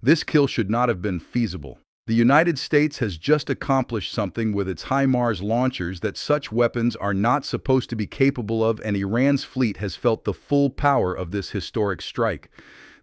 This kill should not have been feasible. The United States has just accomplished something with its HIMARS launchers that such weapons are not supposed to be capable of, and Iran's fleet has felt the full power of this historic strike.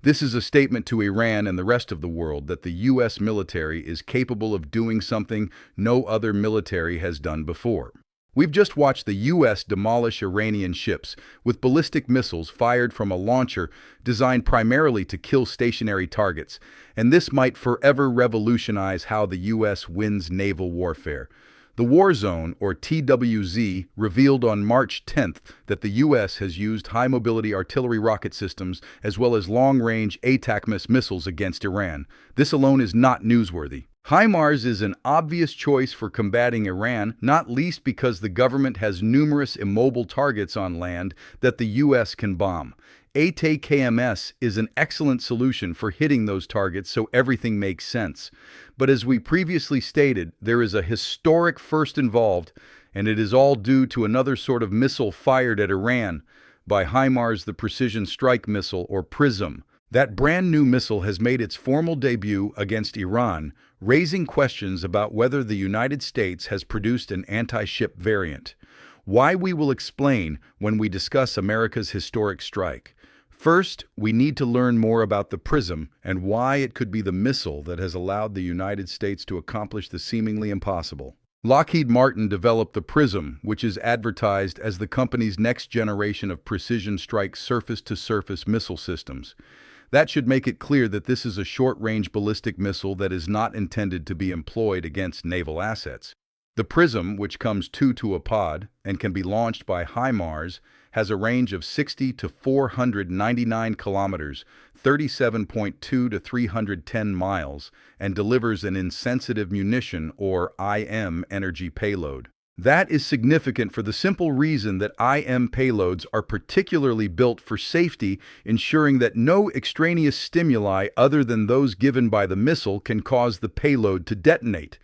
This is a statement to Iran and the rest of the world that the U.S. military is capable of doing something no other military has done before. We've just watched the U.S. demolish Iranian ships with ballistic missiles fired from a launcher designed primarily to kill stationary targets, and this might forever revolutionize how the U.S. wins naval warfare. The War Zone, or TWZ, revealed on March 10th that the U.S. has used high-mobility artillery rocket systems as well as long-range ATACMS missiles against Iran. This alone is not newsworthy. HIMARS is an obvious choice for combating Iran, not least because the government has numerous immobile targets on land that the U.S. can bomb. ATACMS is an excellent solution for hitting those targets, so everything makes sense. But as we previously stated, there is a historic first involved, and it is all due to another sort of missile fired at Iran by HIMARS, the Precision Strike Missile, or PrSM. That brand new missile has made its formal debut against Iran, raising questions about whether the United States has produced an anti-ship variant. Why we will explain when we discuss America's historic strike. First, we need to learn more about the PrSM and why it could be the missile that has allowed the United States to accomplish the seemingly impossible. Lockheed Martin developed the PrSM, which is advertised as the company's next generation of precision strike surface-to-surface missile systems. That should make it clear that this is a short-range ballistic missile that is not intended to be employed against naval assets. The PrSM, which comes two to a pod and can be launched by HIMARS, has a range of 60 to 499 kilometers, 37.2 to 310 miles, and delivers an insensitive munition, or IM, energy payload. That is significant for the simple reason that IM payloads are particularly built for safety, ensuring that no extraneous stimuli other than those given by the missile can cause the payload to detonate.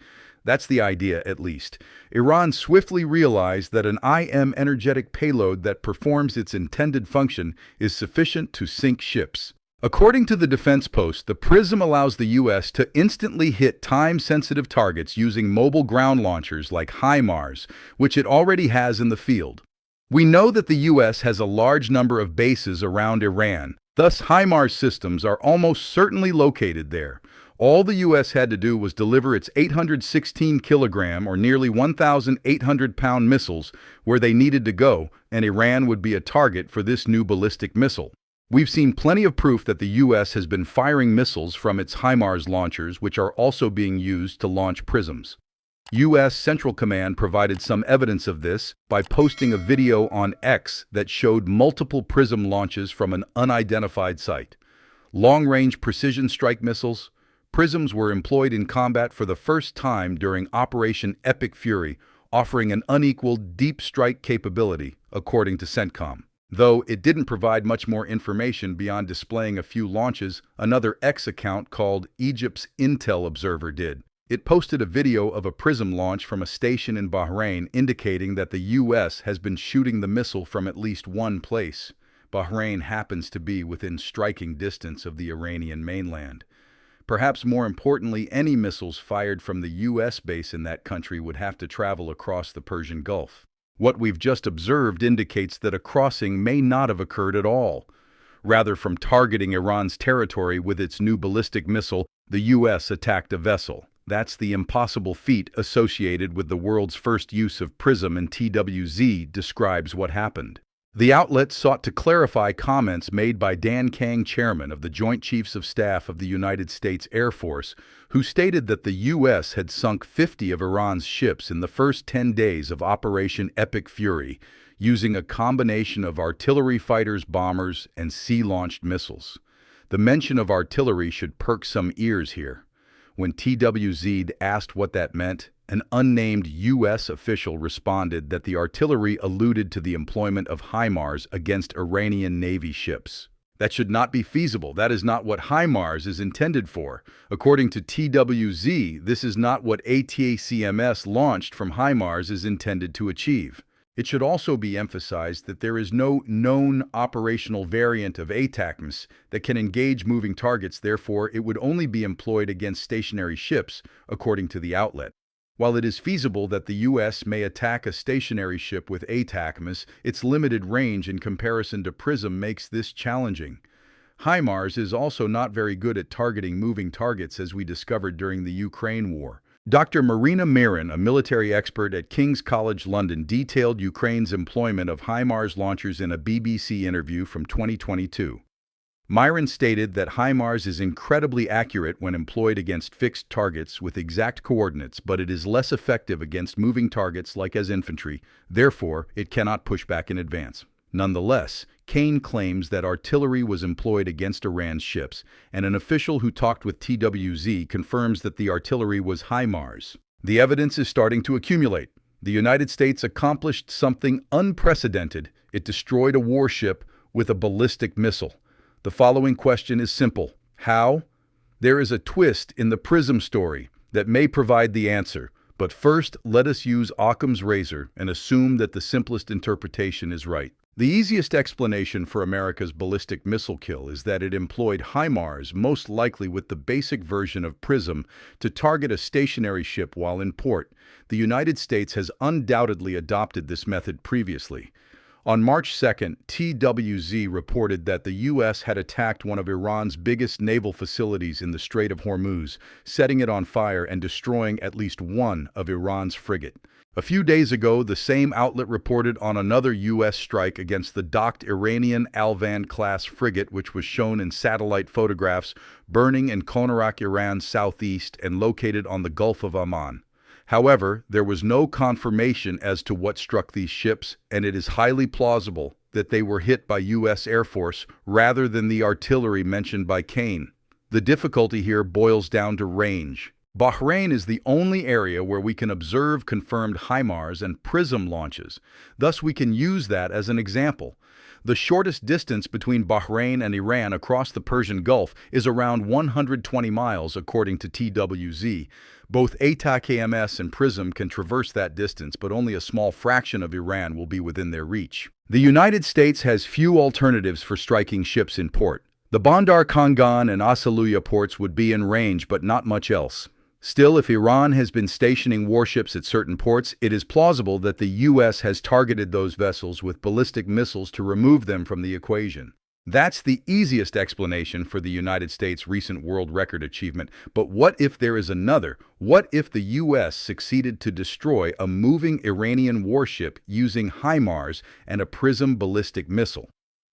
That's the idea, at least. Iran swiftly realized that an IM energetic payload that performs its intended function is sufficient to sink ships. According to the Defense Post, the PrSM allows the U.S. to instantly hit time-sensitive targets using mobile ground launchers like HIMARS, which it already has in the field. We know that the U.S. has a large number of bases around Iran, thus HIMARS systems are almost certainly located there. All the U.S. had to do was deliver its 816-kilogram or nearly 1,800-pound missiles where they needed to go, and Iran would be a target for this new ballistic missile. We've seen plenty of proof that the U.S. has been firing missiles from its HIMARS launchers, which are also being used to launch PrSMs. U.S. Central Command provided some evidence of this by posting a video on X that showed multiple PrSM launches from an unidentified site. Long-range precision strike missiles. PrSMs were employed in combat for the first time during Operation Epic Fury, offering an unequaled deep strike capability, according to CENTCOM. Though it didn't provide much more information beyond displaying a few launches, another X account called Egypt's Intel Observer did. It posted a video of a PrSM launch from a station in Bahrain indicating that the U.S. has been shooting the missile from at least one place. Bahrain happens to be within striking distance of the Iranian mainland. Perhaps more importantly, any missiles fired from the U.S. base in that country would have to travel across the Persian Gulf. What we've just observed indicates that a crossing may not have occurred at all. Rather, from targeting Iran's territory with its new ballistic missile, the U.S. attacked a vessel. That's the impossible feat associated with the world's first use of PrSM, and TWZ describes what happened. The outlet sought to clarify comments made by Dan Kang, chairman of the Joint Chiefs of Staff of the United States Air Force, who stated that the U.S. had sunk 50 of Iran's ships in the first 10 days of Operation Epic Fury, using a combination of artillery fighters, bombers, and sea-launched missiles. The mention of artillery should perk some ears here. When TWZ asked what that meant, an unnamed U.S. official responded that the artillery alluded to the employment of HIMARS against Iranian Navy ships. That should not be feasible. That is not what HIMARS is intended for. According to TWZ, this is not what ATACMS launched from HIMARS is intended to achieve. It should also be emphasized that there is no known operational variant of ATACMS that can engage moving targets, therefore it would only be employed against stationary ships, according to the outlet. While it is feasible that the U.S. may attack a stationary ship with ATACMS, its limited range in comparison to PRISM makes this challenging. HIMARS is also not very good at targeting moving targets, as we discovered during the Ukraine war. Dr. Marina Miron, a military expert at King's College London, detailed Ukraine's employment of HIMARS launchers in a BBC interview from 2022. Miron stated that HIMARS is incredibly accurate when employed against fixed targets with exact coordinates, but it is less effective against moving targets like as infantry, therefore it cannot push back in advance. Nonetheless, Kane claims that artillery was employed against Iran's ships, and an official who talked with TWZ confirms that the artillery was HIMARS. The evidence is starting to accumulate. The United States accomplished something unprecedented. It destroyed a warship with a ballistic missile. The following question is simple. How? There is a twist in the PRISM story that may provide the answer. But first, let us use Occam's razor and assume that the simplest interpretation is right. The easiest explanation for America's ballistic missile kill is that it employed HIMARS, most likely with the basic version of PRISM, to target a stationary ship while in port. The United States has undoubtedly adopted this method previously. On March 2nd, TWZ reported that the U.S. had attacked one of Iran's biggest naval facilities in the Strait of Hormuz, setting it on fire and destroying at least one of Iran's frigates. A few days ago, the same outlet reported on another U.S. strike against the docked Iranian Alvan-class frigate, which was shown in satellite photographs burning in Konarak, Iran's southeast and located on the Gulf of Oman. However, there was no confirmation as to what struck these ships, and it is highly plausible that they were hit by U.S. Air Force rather than the artillery mentioned by Kane. The difficulty here boils down to range. Bahrain is the only area where we can observe confirmed HIMARS and PRISM launches. Thus, we can use that as an example. The shortest distance between Bahrain and Iran across the Persian Gulf is around 120 miles, according to TWZ. Both ATACMS and PRISM can traverse that distance, but only a small fraction of Iran will be within their reach. The United States has few alternatives for striking ships in port. The Bandar Kangan and Asaluya ports would be in range, but not much else. Still, if Iran has been stationing warships at certain ports, it is plausible that the U.S. has targeted those vessels with ballistic missiles to remove them from the equation. That's the easiest explanation for the United States' recent world record achievement. But what if there is another? What if the U.S. succeeded to destroy a moving Iranian warship using HIMARS and a PRISM ballistic missile?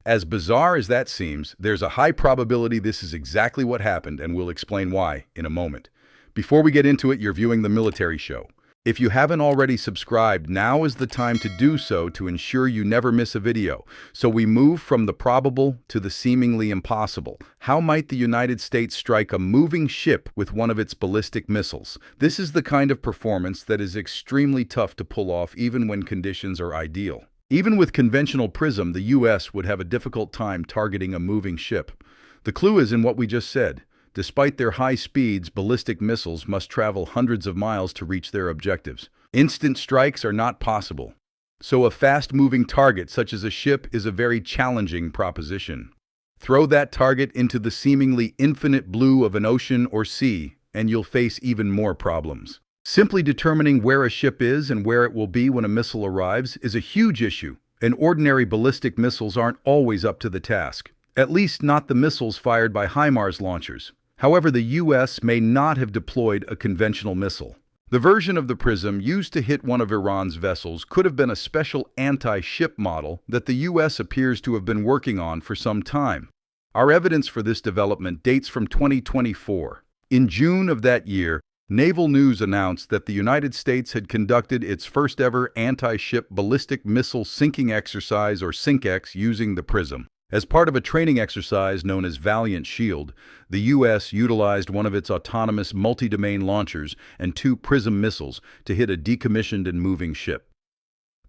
As bizarre as that seems, there's a high probability this is exactly what happened, and we'll explain why in a moment. Before we get into it, you're viewing The Military Show. If you haven't already subscribed, now is the time to do so to ensure you never miss a video. So we move from the probable to the seemingly impossible. How might the United States strike a moving ship with one of its ballistic missiles? This is the kind of performance that is extremely tough to pull off even when conditions are ideal. Even with conventional PRISM, the U.S. would have a difficult time targeting a moving ship. The clue is in what we just said. Despite their high speeds, ballistic missiles must travel hundreds of miles to reach their objectives. Instant strikes are not possible. So a fast-moving target such as a ship is a very challenging proposition. Throw that target into the seemingly infinite blue of an ocean or sea, and you'll face even more problems. Simply determining where a ship is and where it will be when a missile arrives is a huge issue, and ordinary ballistic missiles aren't always up to the task. At least not the missiles fired by HIMARS launchers. However, the U.S. may not have deployed a conventional missile. The version of the PRISM used to hit one of Iran's vessels could have been a special anti-ship model that the U.S. appears to have been working on for some time. Our evidence for this development dates from 2024. In June of that year, Naval News announced that the United States had conducted its first-ever anti-ship ballistic missile sinking exercise, or SINKEX, using the PRISM. As part of a training exercise known as Valiant Shield, the U.S. utilized one of its autonomous multi-domain launchers and 2 PRISM missiles to hit a decommissioned and moving ship.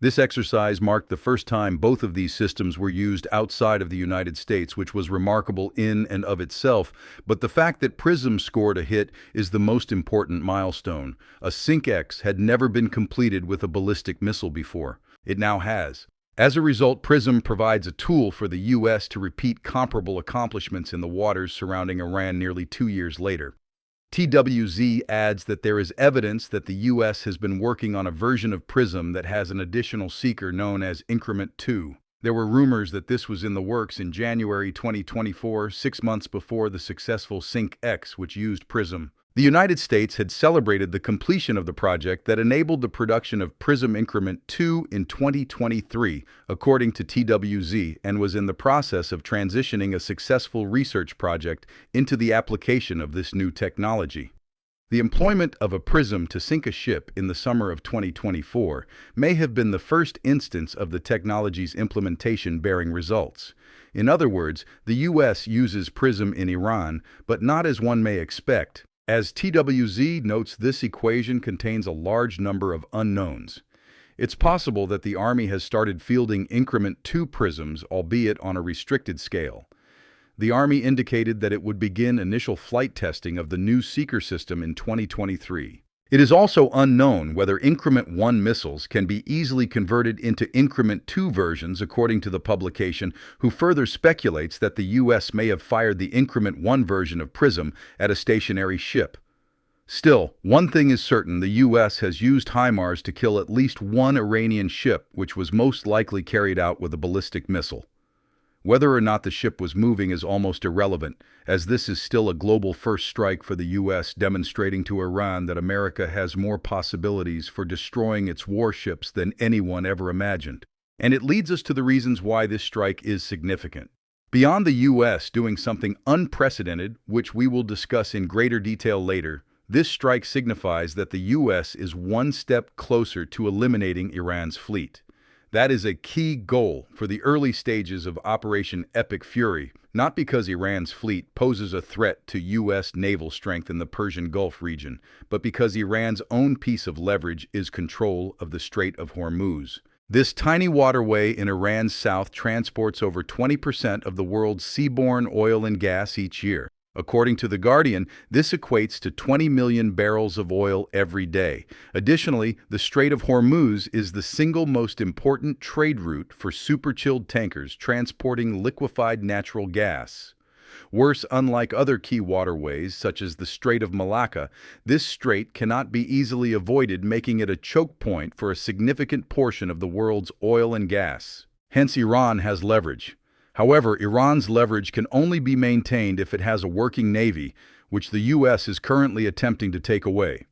This exercise marked the first time both of these systems were used outside of the United States, which was remarkable in and of itself, but the fact that PRISM scored a hit is the most important milestone. A SINKEX had never been completed with a ballistic missile before. It now has. As a result, PRISM provides a tool for the U.S. to repeat comparable accomplishments in the waters surrounding Iran nearly 2 years later. TWZ adds that there is evidence that the U.S. has been working on a version of PRISM that has an additional seeker known as Increment 2. There were rumors that this was in the works in January 2024, 6 months before the successful Sync-X, which used PRISM. The United States had celebrated the completion of the project that enabled the production of PRISM Increment 2 in 2023, according to TWZ, and was in the process of transitioning a successful research project into the application of this new technology. The employment of a PRISM to sink a ship in the summer of 2024 may have been the first instance of the technology's implementation bearing results. In other words, the U.S. uses PRISM in Iran, but not as one may expect. As TWZ notes, this equation contains a large number of unknowns. It's possible that the Army has started fielding Increment 2 PRISMs, albeit on a restricted scale. The Army indicated that it would begin initial flight testing of the new seeker system in 2023. It is also unknown whether Increment 1 missiles can be easily converted into Increment 2 versions, according to the publication, who further speculates that the U.S. may have fired the Increment 1 version of PRISM at a stationary ship. Still, one thing is certain: the U.S. has used HIMARS to kill at least one Iranian ship, which was most likely carried out with a ballistic missile. Whether or not the ship was moving is almost irrelevant, as this is still a global first strike for the U.S., demonstrating to Iran that America has more possibilities for destroying its warships than anyone ever imagined. And it leads us to the reasons why this strike is significant. Beyond the U.S. doing something unprecedented, which we will discuss in greater detail later, this strike signifies that the U.S. is one step closer to eliminating Iran's fleet. That is a key goal for the early stages of Operation Epic Fury, not because Iran's fleet poses a threat to U.S. naval strength in the Persian Gulf region, but because Iran's own piece of leverage is control of the Strait of Hormuz. This tiny waterway in Iran's south transports over 20% of the world's seaborne oil and gas each year. According to The Guardian, this equates to 20 million barrels of oil every day. Additionally, the Strait of Hormuz is the single most important trade route for superchilled tankers transporting liquefied natural gas. Worse, unlike other key waterways, such as the Strait of Malacca, this strait cannot be easily avoided, making it a choke point for a significant portion of the world's oil and gas. Hence, Iran has leverage. However, Iran's leverage can only be maintained if it has a working navy, which the U.S. is currently attempting to take away.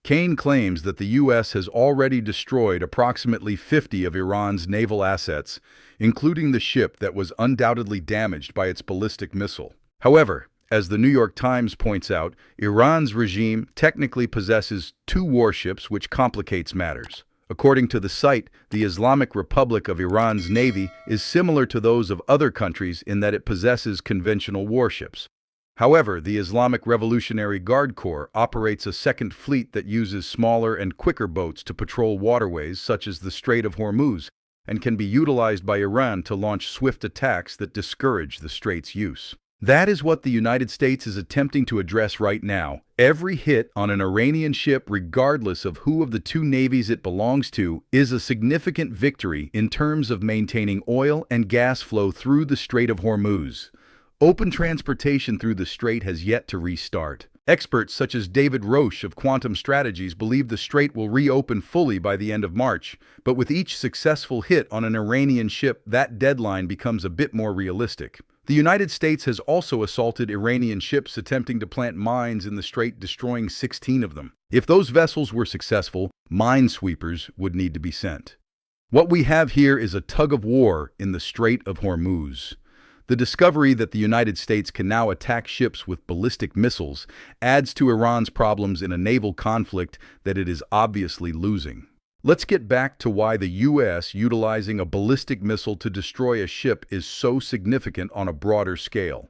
Kane claims that the U.S. has already destroyed approximately 50 of Iran's naval assets, including the ship that was undoubtedly damaged by its ballistic missile. However, as the New York Times points out, Iran's regime technically possesses 2 warships, which complicates matters. According to the site, the Islamic Republic of Iran's navy is similar to those of other countries in that it possesses conventional warships. However, the Islamic Revolutionary Guard Corps operates a second fleet that uses smaller and quicker boats to patrol waterways such as the Strait of Hormuz, and can be utilized by Iran to launch swift attacks that discourage the strait's use. That is what the United States is attempting to address right now. Every hit on an Iranian ship, regardless of who of the 2 navies it belongs to, is a significant victory in terms of maintaining oil and gas flow through the Strait of Hormuz. Open transportation through the strait has yet to restart. Experts such as David Roche of Quantum Strategies believe the strait will reopen fully by the end of March, but with each successful hit on an Iranian ship, that deadline becomes a bit more realistic. The United States has also assaulted Iranian ships attempting to plant mines in the strait, destroying 16 of them. If those vessels were successful, minesweepers would need to be sent. What we have here is a tug-of-war in the Strait of Hormuz. The discovery that the United States can now attack ships with ballistic missiles adds to Iran's problems in a naval conflict that it is obviously losing. Let's get back to why the U.S. utilizing a ballistic missile to destroy a ship is so significant on a broader scale.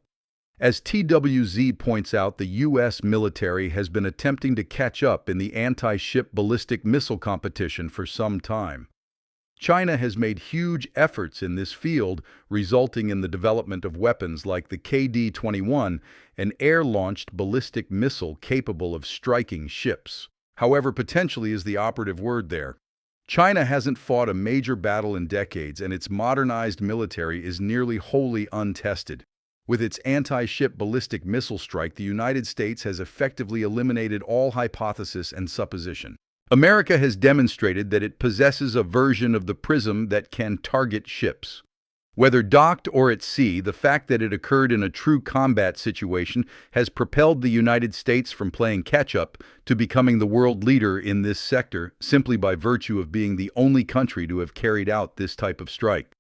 As TWZ points out, the U.S. military has been attempting to catch up in the anti-ship ballistic missile competition for some time. China has made huge efforts in this field, resulting in the development of weapons like the KD-21, an air-launched ballistic missile capable of striking ships. However, potentially is the operative word there. China hasn't fought a major battle in decades, and its modernized military is nearly wholly untested. With its anti-ship ballistic missile strike, the United States has effectively eliminated all hypothesis and supposition. America has demonstrated that it possesses a version of the prism that can target ships. Whether docked or at sea, the fact that it occurred in a true combat situation has propelled the United States from playing catch-up to becoming the world leader in this sector simply by virtue of being the only country to have carried out this type of strike.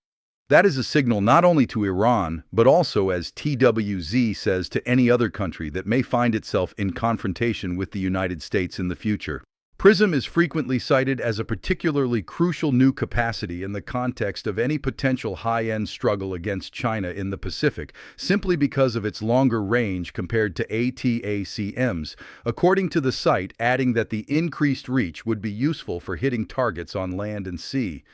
That is a signal not only to Iran, but also, as TWZ says, to any other country that may find itself in confrontation with the United States in the future. PRISM is frequently cited as a particularly crucial new capacity in the context of any potential high-end struggle against China in the Pacific, simply because of its longer range compared to ATACMs, according to the site, adding that the increased reach would be useful for hitting targets on land and sea.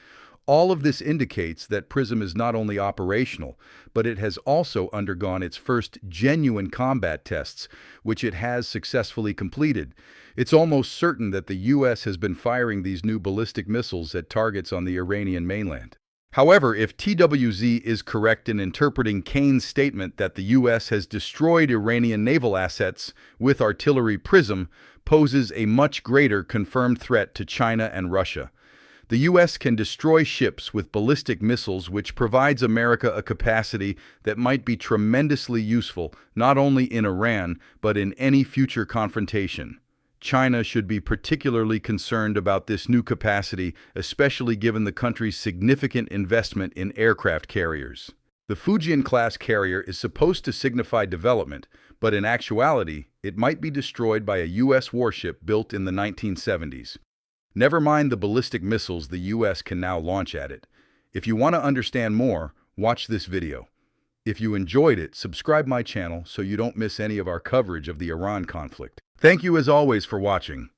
All of this indicates that PRISM is not only operational, but it has also undergone its first genuine combat tests, which it has successfully completed. It's almost certain that the U.S. has been firing these new ballistic missiles at targets on the Iranian mainland. However, if TWZ is correct in interpreting Kane's statement that the U.S. has destroyed Iranian naval assets with artillery, PRISM poses a much greater confirmed threat to China and Russia. The U.S. can destroy ships with ballistic missiles, which provides America a capacity that might be tremendously useful not only in Iran, but in any future confrontation. China should be particularly concerned about this new capacity, especially given the country's significant investment in aircraft carriers. The Fujian-class carrier is supposed to signify development, but in actuality, it might be destroyed by a U.S. warship built in the 1970s. Never mind the ballistic missiles the U.S. can now launch at it. If you want to understand more, watch this video. If you enjoyed it, subscribe my channel so you don't miss any of our coverage of the Iran conflict. Thank you as always for watching.